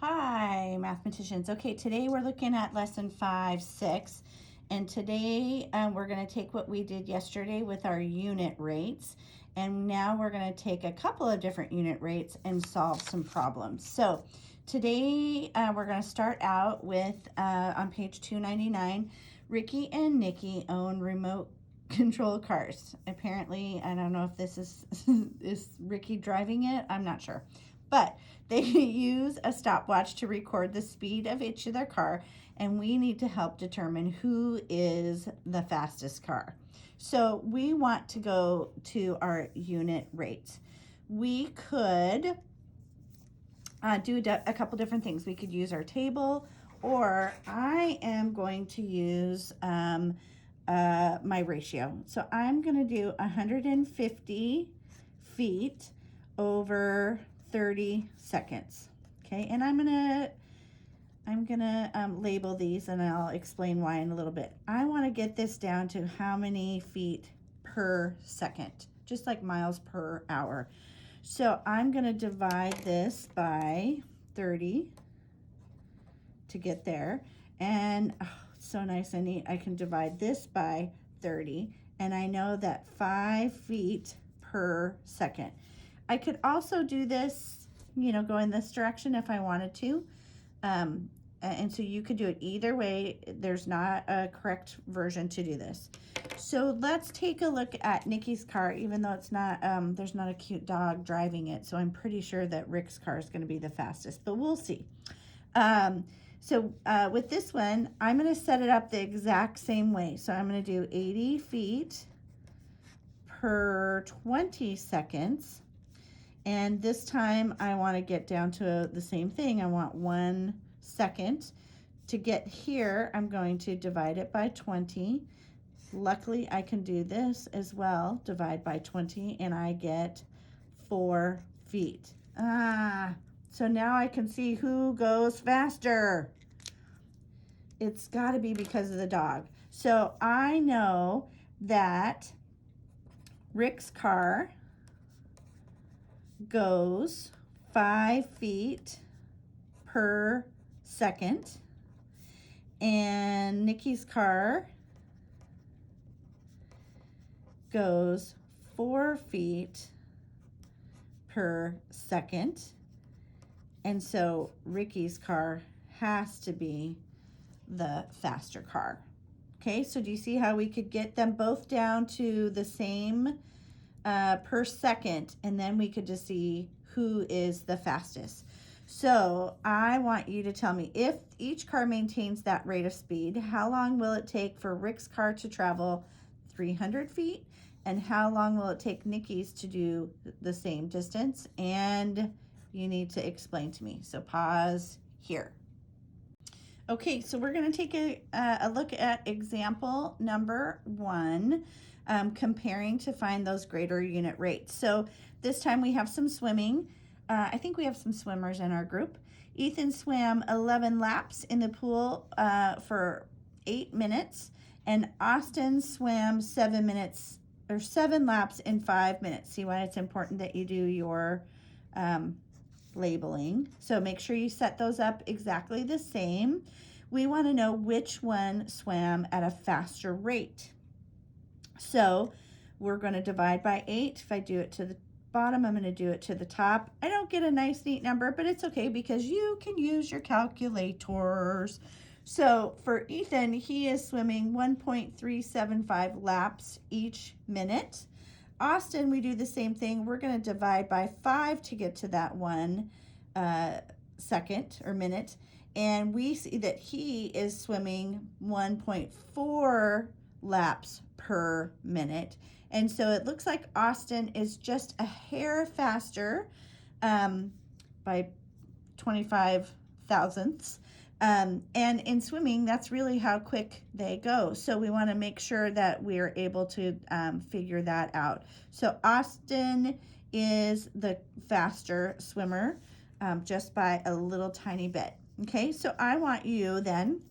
Hi, mathematicians. Okay, today we're looking at lesson 5, 6, and today we're going to take what we did yesterday with our unit rates, and now we're going to take a couple of different unit rates and solve some problems. So today we're going to start out with on page 299, Ricky and Nikki own remote control cars. Apparently, I don't know if this is is Ricky driving it. I'm not sure, but they use a stopwatch to record the speed of each of their car, and we need to help determine who is the fastest car. So we want to go to our unit rates. We could do a couple different things. We could use our table, or I am going to use my ratio. So I'm going to do 150 feet over 30 seconds. Okay, and I'm gonna label these, and I'll explain why in a little bit. I want to get this down to how many feet per second, just like miles per hour. So I'm gonna divide this by 30 to get there, and it's so nice and neat. I can divide this by 30, and I know that 5 feet per second. I could also do this, go in this direction if I wanted to. And so you could do it either way. There's not a correct version to do this. So let's take a look at Nikki's car, even though it's not, there's not a cute dog driving it. So I'm pretty sure that Rick's car is going to be the fastest, but we'll see. With this one, I'm going to set it up the exact same way. So I'm going to do 80 feet per 20 seconds. And this time I want to get down to the same thing. I want 1 second. To get here, I'm going to divide it by 20. Luckily, I can do this as well. Divide by 20, and I get 4 feet. So now I can see who goes faster. It's got to be because of the dog. So I know that Rick's car goes 5 feet per second, and Nikki's car goes 4 feet per second, and so Ricky's car has to be the faster car. Okay, so do you see how we could get them both down to the same per second, and then we could just see who is the fastest. So I want you to tell me, if each car maintains that rate of speed, how long will it take for Rick's car to travel 300 feet? And how long will it take Nikki's to do the same distance? And you need to explain to me. So pause here. Okay, so we're going to take a look at example number 1. Comparing to find those greater unit rates. So this time we have some swimming. I think we have some swimmers in our group. Ethan swam 11 laps in the pool for 8 minutes, and Austin swam 7 laps in 5 minutes. See why it's important that you do your labeling. So make sure you set those up exactly the same. We want to know which one swam at a faster rate. So we're going to divide by 8. If I do it to the bottom, I'm going to do it to the top. I don't get a nice neat number, but it's okay because you can use your calculators. So for Ethan, he is swimming 1.375 laps each minute. Austin, we do the same thing. We're going to divide by 5 to get to that 1 second or minute. And we see that he is swimming 1.4 laps per minute. And so it looks like Austin is just a hair faster by 25 thousandths. And in swimming, that's really how quick they go. So we want to make sure that we're able to figure that out. So Austin is the faster swimmer just by a little tiny bit. Okay, so I want you then,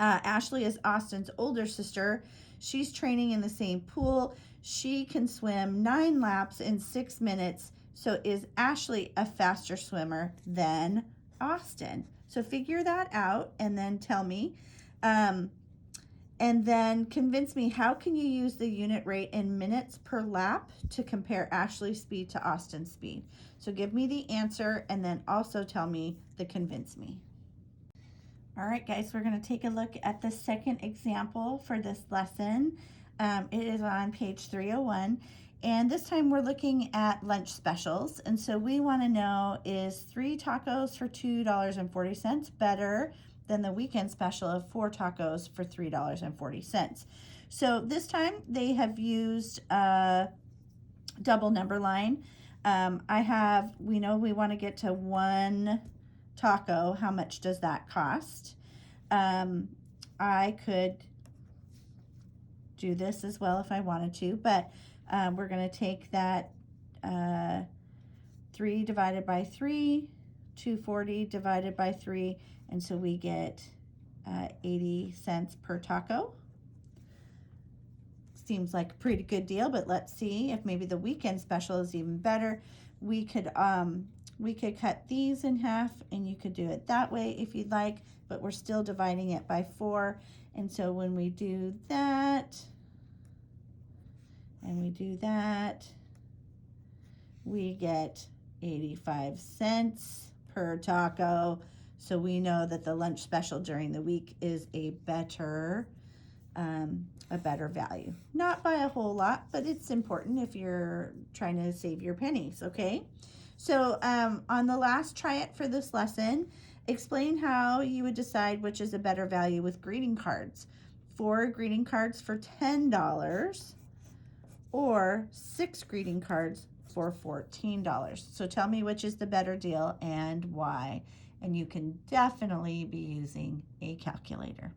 Ashley is Austin's older sister. She's training in the same pool. She can swim 9 laps in 6 minutes. So is Ashley a faster swimmer than Austin. So figure that out and then tell me. And then convince me, how can you use the unit rate in minutes per lap to compare Ashley's speed to Austin's speed? So give me the answer and then also tell me the convince me. All right, guys, we're going to take a look at the second example for this lesson. It is on page 301. And this time we're looking at lunch specials. And so we want to know, is 3 tacos for $2.40 better than the weekend special of 4 tacos for $3.40? So this time they have used a double number line. We know we want to get to 1 taco. How much does that cost? I could do this as well if I wanted to, but we're going to take that 3 divided by 3, 240 divided by 3, and so we get 80 cents per taco. Seems like a pretty good deal, but let's see if maybe the weekend special is even better. We could cut these in half, and you could do it that way if you'd like, but we're still dividing it by 4. And so when we do that, and we do that, we get 85 cents per taco. So we know that the lunch special during the week is a better value. Not by a whole lot, but it's important if you're trying to save your pennies, okay? So on the last try it for this lesson, explain how you would decide which is a better value with greeting cards. 4 greeting cards for $10 or 6 greeting cards for $14. So tell me which is the better deal and why. And you can definitely be using a calculator.